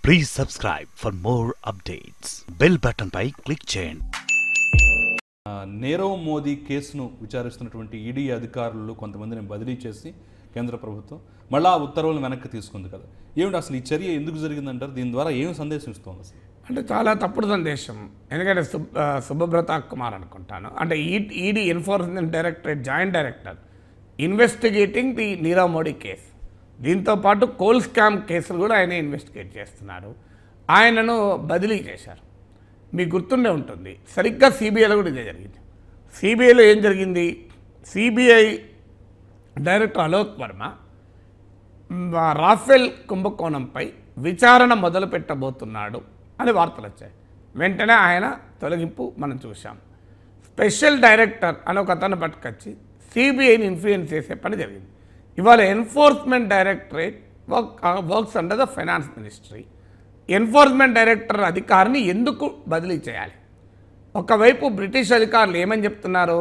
Please subscribe for more updates. Bell button pi click చేయండి. నీరవ్ మోదీ కేసును విచారిస్తున్నటువంటి ED అధికారులు కొంతమందిని బదిలీ చేసి కేంద్ర ప్రభుత్వం మళ్ళీ ఆ ఉత్తర్వులను వెనక్కి తీసుకుంది కదా. ఏమిటి అసలు ఈ చర్య ఎందుకు జరిగిందంటారు? దీని ద్వారా ఏం సందేశం ఇస్తుంది అసలు? అంటే చాలా తప్పుడు సందేశం. ఎందుకంటే సుబ్రత కుమార్ అనుకుంటాను, అంటే ED enforcement directorate joint director investigating the Nirav Modi case. దీంతోపాటు కోల్ స్కామ్ కేసులు కూడా ఆయన ఇన్వెస్టిగేట్ చేస్తున్నారు. ఆయనను బదిలీ చేశారు. మీకు గుర్తుండే ఉంటుంది, సరిగ్గా సిబిఐలో కూడా ఇదే జరిగింది. సిబిఐలో ఏం జరిగింది? CBI director Alok Verma Rafale కుంభకోణంపై విచారణ మొదలు పెట్టబోతున్నాడు అని వార్తలు వచ్చాయి. వెంటనే ఆయన తొలగింపు మనం చూసాం. స్పెషల్ డైరెక్టర్ అని ఒక అతను పట్టుకొచ్చి సిబిఐని ఇన్ఫ్లుయెన్స్ చేసే పని జరిగింది. ఇవాళ enforcement directorate works under the finance ministry. Enforcement director అధికారిని ఎందుకు బదిలీ చేయాలి? ఒకవైపు బ్రిటిష్ అధికారులు ఏమని చెప్తున్నారు,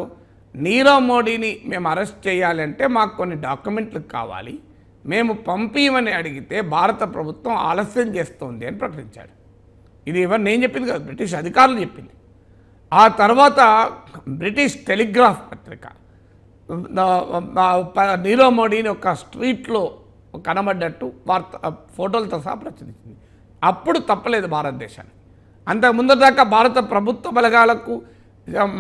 నీరవ్ మోడీని మేము అరెస్ట్ చేయాలంటే మాకు కొన్ని డాక్యుమెంట్లు కావాలి, మేము పంపించమని అడిగితే భారత ప్రభుత్వం ఆలస్యం చేస్తోంది అని ప్రకటించాడు. ఇది ఎవరు నేను చెప్పింది కాదు, బ్రిటిష్ అధికారులు చెప్పింది. ఆ తర్వాత బ్రిటిష్ టెలిగ్రాఫ్ పత్రిక నీరవ్ మోడీని ఒక స్ట్రీట్లో కనబడ్డట్టు ఫోటోలతో సహా ప్రచురించింది. అప్పుడు తప్పలేదు భారతదేశానికి. అంతకుముందు దాకా భారత ప్రభుత్వ బలగాలకు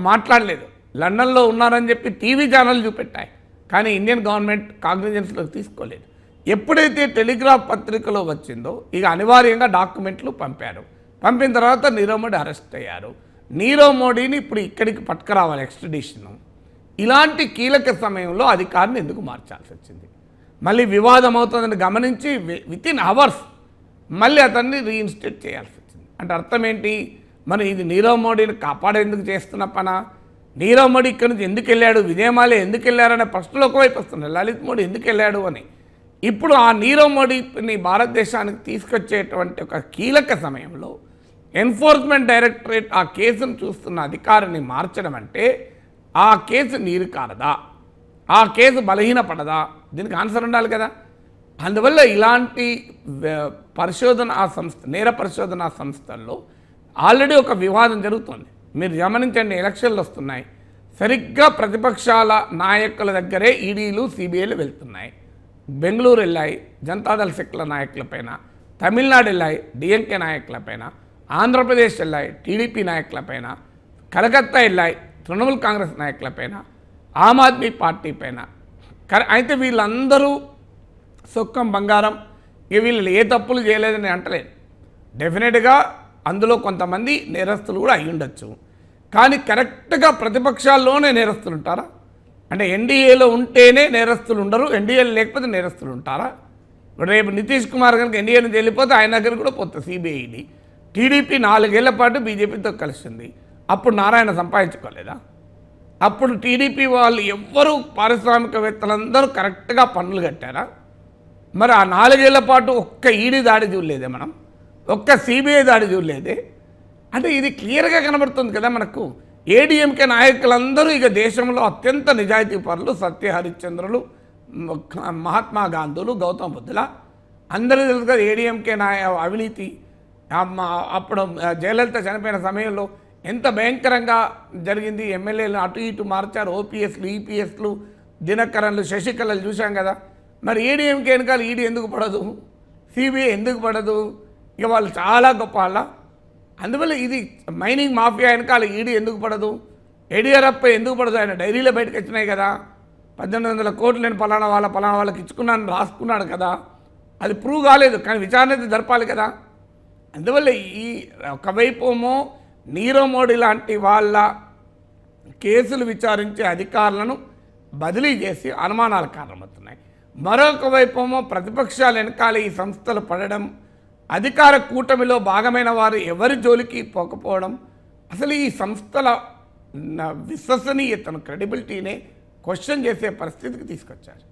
మాట్లాడలేదు. లండన్లో ఉన్నారని చెప్పి టీవీ ఛానల్ చూపెట్టాయి, కానీ ఇండియన్ గవర్నమెంట్ కాగ్నిజెన్స్లోకి తీసుకోలేదు. ఎప్పుడైతే టెలిగ్రాఫ్ పత్రికలో వచ్చిందో ఇక అనివార్యంగా డాక్యుమెంట్లు పంపారు. పంపిన తర్వాత నీరవ్ మోడీ అరెస్ట్ అయ్యారు. నీరవ్ మోడీని ఇప్పుడు ఇక్కడికి పట్టుకురావాలి ఎక్స్ట్రడిషన్. ఇలాంటి కీలక సమయంలో అధికారిని ఎందుకు మార్చాల్సి వచ్చింది? మళ్ళీ వివాదం అవుతుందని గమనించి వితిన్ అవర్స్ మళ్ళీ అతన్ని రీఇన్స్టేట్ చేయాల్సి వచ్చింది. అంటే అర్థం ఏంటి? మరి ఇది నీరవ్ మోడీని కాపాడేందుకు చేస్తున్న పనా? నీరవ్ మోడీ ఇక్కడి నుంచి ఎందుకు వెళ్ళాడు, విజయమాల్యా ఎందుకు వెళ్ళారనే ప్రశ్నలు ఒకవైపు వస్తున్నాయి, లలిత్ మోడీ ఎందుకు వెళ్ళాడు అని. ఇప్పుడు ఆ నీరవ్ మోడీని భారతదేశానికి తీసుకొచ్చేటువంటి ఒక కీలక సమయంలో ఎన్ఫోర్స్మెంట్ డైరెక్టరేట్ ఆ కేసును చూస్తున్న అధికారిని మార్చడం అంటే ఆ కేసు నీరు కారదా, ఆ కేసు బలహీనపడదా? దీనికి ఆన్సర్ ఉండాలి కదా. అందువల్ల ఇలాంటి పరిశోధనా సంస్థ, నేర పరిశోధనా సంస్థల్లో ఆల్రెడీ ఒక వివాదం జరుగుతుంది. మీరు గమనించండి, ఎలక్షన్లు వస్తున్నాయి, సరిగ్గా ప్రతిపక్షాల నాయకుల దగ్గరే ఈడీలు సిబిఐలు వెళ్తున్నాయి. బెంగళూరు వెళ్ళాయి జనతాదళ శక్తుల నాయకులపైన, తమిళనాడు వెళ్ళాయి డిఎంకే నాయకులపైన, ఆంధ్రప్రదేశ్ వెళ్ళాయి టీడీపీ నాయకులపైన, కలకత్తా వెళ్ళాయి తృణమూల్ కాంగ్రెస్ నాయకులపైన, ఆమ్ ఆద్మీ పార్టీ పైన. అయితే వీళ్ళందరూ సొక్కం బంగారం, ఇక వీళ్ళు ఏ తప్పులు చేయలేదని అంటలేదు. డెఫినెట్గా అందులో కొంతమంది నేరస్తులు కూడా అయి ఉండొచ్చు, కానీ కరెక్ట్గా ప్రతిపక్షాల్లోనే నేరస్తులు ఉంటారా? అంటే ఎన్డీఏలో ఉంటేనే నేరస్తులు ఉండరు, ఎన్డీఏలో లేకపోతే నేరస్తులు ఉంటారా? రేపు నితీష్ కుమార్ కనుక ఎన్డీఏ నుంచి వెళ్ళిపోతే ఆయన దగ్గర కూడా పోతుంది సిబిఐడి. టీడీపీ 4 ఏళ్ల పాటు బీజేపీతో కలిసింది, అప్పుడు నారాయణ సంపాదించుకోలేదా? అప్పుడు టీడీపీ వాళ్ళు ఎవ్వరూ పారిశ్రామికవేత్తలందరూ కరెక్ట్గా పన్నులు కట్టారా? మరి ఆ 4 ఏళ్ల పాటు ఒక్క ఈడీ దాడి చూడలేదే మనం, ఒక్క సిబిఐ దాడి చూడలేదే? అంటే ఇది క్లియర్గా కనబడుతుంది కదా మనకు. ఏడీఎంకే నాయకులందరూ ఇక దేశంలో అత్యంత నిజాయితీ పరులు, సత్య హరిశ్చంద్రులు, మహాత్మా గాంధీలు, గౌతమ బుద్ధుల అందరూ తెలుసు కదా. ఏడీఎంకే అవినీతి అప్పుడు జయలలిత చనిపోయిన సమయంలో ఎంత భయంకరంగా జరిగింది. ఎమ్మెల్యేలు అటు ఇటు మార్చారు, ఓపీఎస్లు, ఈపీఎస్లు, దినకరన్లు, శశికళలు చూసాం కదా. మరి ఏడీఎంకే వెనకాల ఈడీ ఎందుకు పడదు, సిబిఐ ఎందుకు పడదు? ఇక వాళ్ళు చాలా గొప్ప వాళ్ళ. అందువల్ల ఇది మైనింగ్ మాఫియా వెనకాల ఈడీ ఎందుకు పడదు? యడియూరప్ప ఎందుకు పడదు? ఆయన డైరీలో బయటకు వచ్చినాయి కదా, 1800 కోట్లు నేను పలానా వాళ్ళకి ఇచ్చుకున్నాను రాసుకున్నాడు కదా. అది ప్రూవ్ కాలేదు, కానీ విచారణ అయితే జరపాలి కదా. అందువల్ల ఈ ఒకవైపు నీరవ్ మోడీ లాంటి వాళ్ళ కేసులు విచారించే అధికారులను బదిలీ చేసి అనుమానాలు కారణమవుతున్నాయి. మరొక వైపు ప్రతిపక్షాల వెనకాల ఈ సంస్థలు పడడం, అధికార కూటమిలో భాగమైన వారు ఎవరి జోలికి పోకపోవడం, అసలు ఈ సంస్థల విశ్వసనీయతను, క్రెడిబిలిటీనే క్వశ్చన్ చేసే పరిస్థితికి తీసుకొచ్చారు.